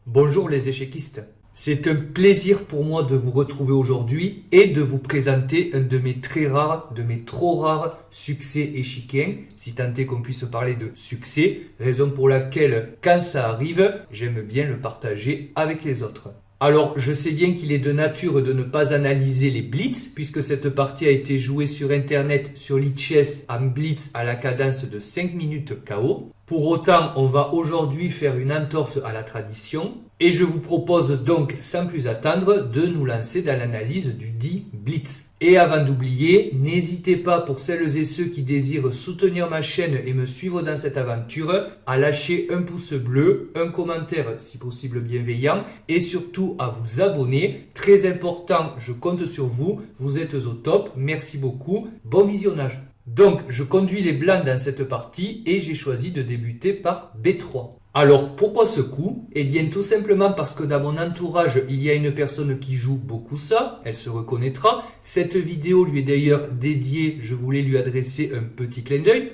Bonjour les échéquistes. C'est un plaisir pour moi de vous retrouver aujourd'hui et de vous présenter un de mes très rares, de mes trop rares succès échiquiens, si tant est qu'on puisse parler de succès, raison pour laquelle, quand ça arrive, j'aime bien le partager avec les autres. Alors, je sais bien qu'il est de nature de ne pas analyser les blitz, puisque cette partie a été jouée sur internet, sur lichess, en blitz à la cadence de 5 minutes KO. Pour autant, on va aujourd'hui faire une entorse à la tradition, et je vous propose donc, sans plus attendre, de nous lancer dans l'analyse du dit blitz. Et avant d'oublier, n'hésitez pas pour celles et ceux qui désirent soutenir ma chaîne et me suivre dans cette aventure, à lâcher un pouce bleu, un commentaire si possible bienveillant et surtout à vous abonner. Très important, je compte sur vous, vous êtes au top, merci beaucoup, bon visionnage. Donc, je conduis les blancs dans cette partie et j'ai choisi de débuter par B3. Alors, pourquoi ce coup? Eh bien, tout simplement parce que dans mon entourage, il y a une personne qui joue beaucoup ça, elle se reconnaîtra. Cette vidéo lui est d'ailleurs dédiée, je voulais lui adresser un petit clin d'œil.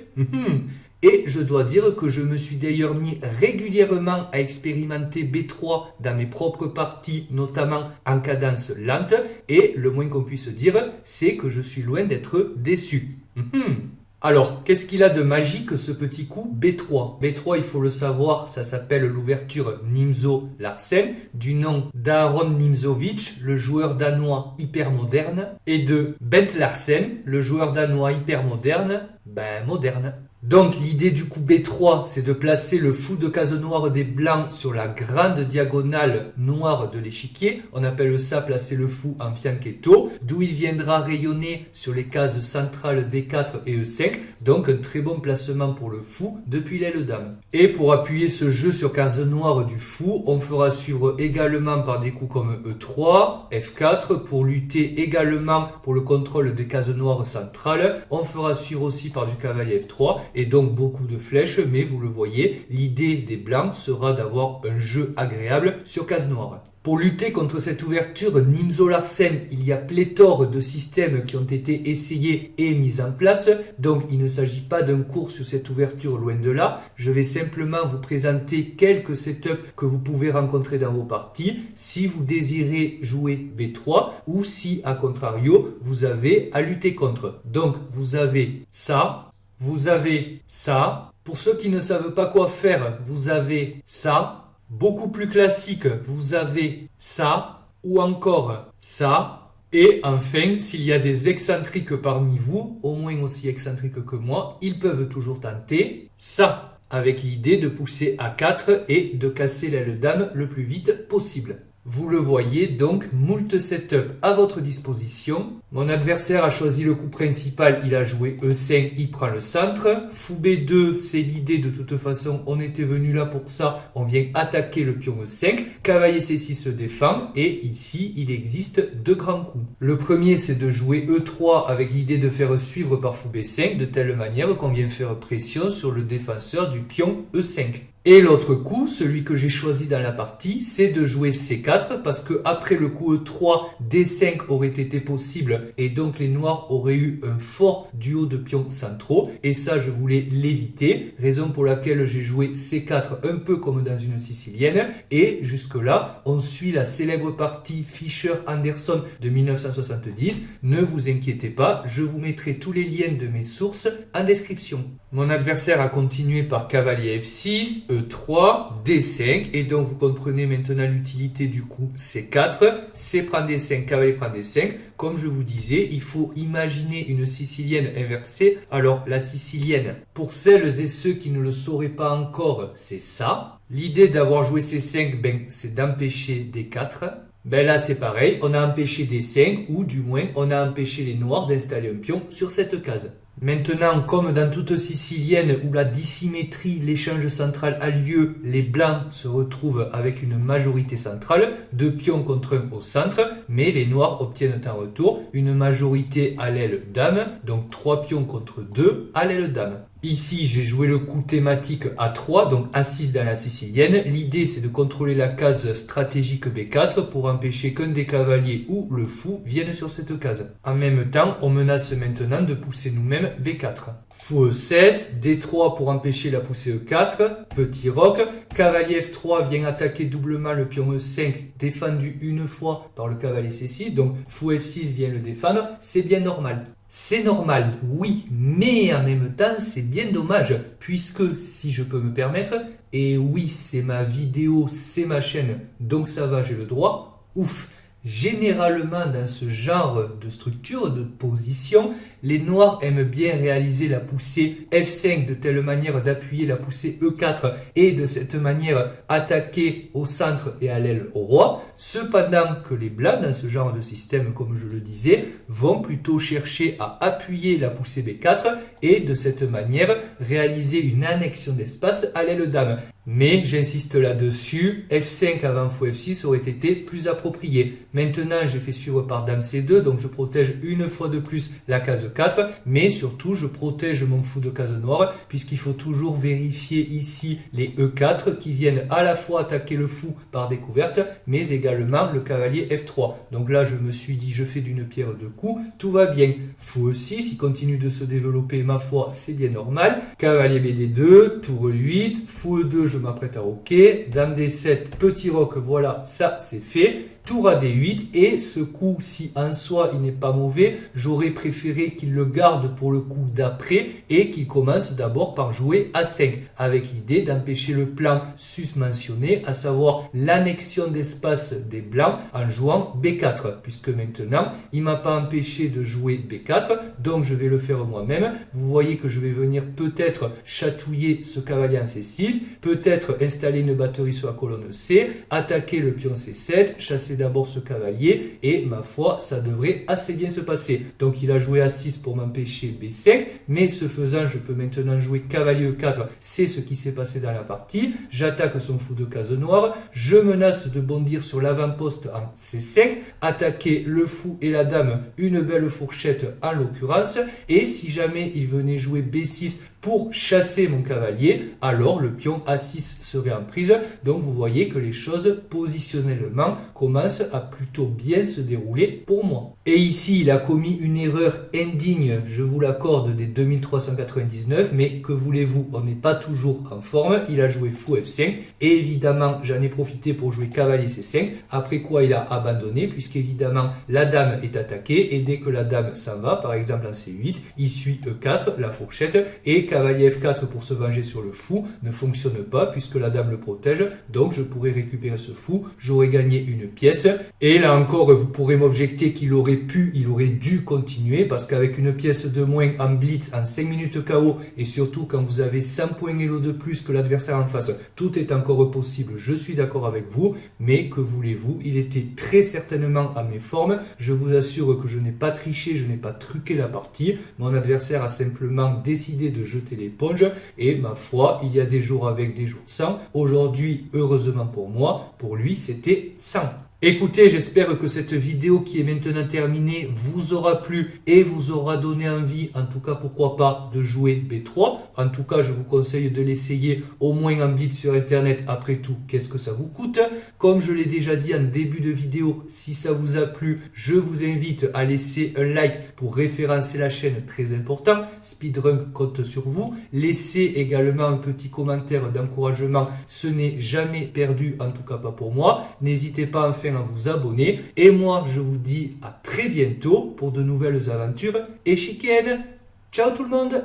Et je dois dire que je me suis d'ailleurs mis régulièrement à expérimenter B3 dans mes propres parties, notamment en cadence lente. Et le moins qu'on puisse dire, c'est que je suis loin d'être déçu. Alors, qu'est-ce qu'il a de magique ce petit coup B3? B3, il faut le savoir, ça s'appelle l'ouverture Nimzo Larsen, du nom d'Aaron Nimzowitsch, le joueur danois hyper moderne, et de Bent Larsen, le joueur danois hyper moderne, moderne. Donc l'idée du coup B3, c'est de placer le fou de case noire des blancs sur la grande diagonale noire de l'échiquier. On appelle ça placer le fou en fianchetto, d'où il viendra rayonner sur les cases centrales D4 et E5. Donc un très bon placement pour le fou depuis l'aile dame. Et pour appuyer ce jeu sur case noire du fou, on fera suivre également par des coups comme E3, F4 pour lutter également pour le contrôle des cases noires centrales. On fera suivre aussi par du cavalier F3. Et donc beaucoup de flèches, mais vous le voyez, l'idée des blancs sera d'avoir un jeu agréable sur case noire. Pour lutter contre cette ouverture Nimzo Larsen, il y a pléthore de systèmes qui ont été essayés et mis en place. Donc il ne s'agit pas d'un cours sur cette ouverture, loin de là. Je vais simplement vous présenter quelques setups que vous pouvez rencontrer dans vos parties si vous désirez jouer B3 ou si, à contrario, vous avez à lutter contre. Donc vous avez ça. Vous avez ça. Pour ceux qui ne savent pas quoi faire, vous avez ça. Beaucoup plus classique, vous avez ça. Ou encore ça. Et enfin, s'il y a des excentriques parmi vous, au moins aussi excentriques que moi, ils peuvent toujours tenter ça. Avec l'idée de pousser à 4 et de casser l'aile dame le plus vite possible. Vous le voyez donc, moult setup à votre disposition. Mon adversaire a choisi le coup principal, il a joué E5, il prend le centre. Fou B2, c'est l'idée de toute façon, on était venu là pour ça, on vient attaquer le pion E5. Cavalier C6 se défend et ici, il existe deux grands coups. Le premier, c'est de jouer E3 avec l'idée de faire suivre par Fou B5 de telle manière qu'on vient faire pression sur le défenseur du pion E5. Et l'autre coup, celui que j'ai choisi dans la partie, c'est de jouer C4 parce que après le coup E3, D5 aurait été possible et donc les noirs auraient eu un fort duo de pions centraux et ça je voulais l'éviter, raison pour laquelle j'ai joué C4 un peu comme dans une sicilienne et jusque là on suit la célèbre partie Fischer-Anderson de 1970. Ne vous inquiétez pas, je vous mettrai tous les liens de mes sources en description. Mon adversaire a continué par cavalier F6, E3, D5 et donc vous comprenez maintenant l'utilité du coup C4, C prend D5, cavalier prend D5. Comme je vous disais, il faut imaginer une sicilienne inversée. Alors la sicilienne, pour celles et ceux qui ne le sauraient pas encore, c'est ça. L'idée d'avoir joué C5, c'est d'empêcher D4. Là c'est pareil, on a empêché D5 ou du moins on a empêché les noirs d'installer un pion sur cette case. Maintenant, comme dans toute sicilienne où la dissymétrie, l'échange central a lieu, les blancs se retrouvent avec une majorité centrale, 2 pions contre 1 au centre, mais les noirs obtiennent en retour une majorité à l'aile dame, donc 3 pions contre 2 à l'aile dame. Ici, j'ai joué le coup thématique A3, donc A6 dans la sicilienne. L'idée, c'est de contrôler la case stratégique B4 pour empêcher qu'un des cavaliers ou le fou vienne sur cette case. En même temps, on menace maintenant de pousser nous-mêmes B4. Fou E7, D3 pour empêcher la poussée E4, petit roc, cavalier F3 vient attaquer doublement le pion E5, défendu une fois par le cavalier C6, donc fou F6 vient le défendre, c'est bien normal. C'est normal, oui, mais en même temps, c'est bien dommage, puisque, si je peux me permettre, et oui, c'est ma vidéo, c'est ma chaîne, donc ça va, j'ai le droit, ouf. Généralement, dans ce genre de structure, de position, les noirs aiment bien réaliser la poussée F5 de telle manière d'appuyer la poussée E4 et de cette manière attaquer au centre et à l'aile au roi. Cependant que les blancs, dans ce genre de système, comme je le disais, vont plutôt chercher à appuyer la poussée B4 et de cette manière réaliser une annexion d'espace à l'aile dame. Mais j'insiste là-dessus, F5 avant fou F6 aurait été plus approprié. Maintenant, j'ai fait suivre par dame C2, donc je protège une fois de plus la case 4, mais surtout, je protège mon fou de case noire, puisqu'il faut toujours vérifier ici les E4 qui viennent à la fois attaquer le fou par découverte, mais également le cavalier F3. Donc là, je me suis dit, je fais d'une pierre deux coups, tout va bien. Fou E6, il continue de se développer, ma foi, c'est bien normal. Cavalier BD2, tour E8, fou E2, je m'apprête à roquer, dame D7, petit roc, voilà, ça c'est fait. Tour à D8 et ce coup, si en soi il n'est pas mauvais, j'aurais préféré qu'il le garde pour le coup d'après et qu'il commence d'abord par jouer A5 avec l'idée d'empêcher le plan susmentionné, à savoir l'annexion d'espace des blancs en jouant B4 puisque maintenant il m'a pas empêché de jouer B4 donc je vais le faire moi-même. Vous voyez que je vais venir peut-être chatouiller ce cavalier en C6, peut-être installer une batterie sur la colonne C, attaquer le pion C7, chasser d'abord ce cavalier et ma foi ça devrait assez bien se passer. Donc il a joué A6 pour m'empêcher B5 mais ce faisant je peux maintenant jouer cavalier E4, c'est ce qui s'est passé dans la partie. J'attaque son fou de case noire, je menace de bondir sur l'avant-poste en C5, attaquer le fou et la dame, une belle fourchette en l'occurrence et si jamais il venait jouer B6 pour chasser mon cavalier, alors le pion A6 serait en prise. Donc vous voyez que les choses positionnellement commencent à plutôt bien se dérouler pour moi. Et ici, il a commis une erreur indigne, je vous l'accorde, des 2399, mais que voulez-vous, on n'est pas toujours en forme. Il a joué fou F5 et évidemment, j'en ai profité pour jouer cavalier C5, après quoi il a abandonné puisqu'évidemment la dame est attaquée et dès que la dame s'en va, par exemple en C8, il suit E4, la fourchette, et cavalier F4 pour se venger sur le fou ne fonctionne pas puisque la dame le protège, donc je pourrais récupérer ce fou, j'aurais gagné une pièce et là encore vous pourrez m'objecter qu'il aurait dû continuer parce qu'avec une pièce de moins en blitz en 5 minutes KO et surtout quand vous avez 100 points Elo de plus que l'adversaire en face, tout est encore possible, je suis d'accord avec vous, mais que voulez-vous, il était très certainement à mes formes, je vous assure que je n'ai pas triché, je n'ai pas truqué la partie, mon adversaire a simplement décidé de jeter l'éponge et ma foi, il y a des jours avec, des jours sans. Aujourd'hui, heureusement pour moi, pour lui, c'était sans. Écoutez, j'espère que cette vidéo qui est maintenant terminée vous aura plu et vous aura donné envie, en tout cas pourquoi pas, de jouer B3. En tout cas, je vous conseille de l'essayer au moins en blitz sur internet. Après tout, qu'est-ce que ça vous coûte? Comme je l'ai déjà dit en début de vidéo, si ça vous a plu, je vous invite à laisser un like pour référencer la chaîne, très important. Speedrun compte sur vous. Laissez également un petit commentaire d'encouragement, ce n'est jamais perdu, en tout cas pas pour moi. N'hésitez pas enfin à vous abonner et moi je vous dis à très bientôt pour de nouvelles aventures échiquiennes. Ciao tout le monde!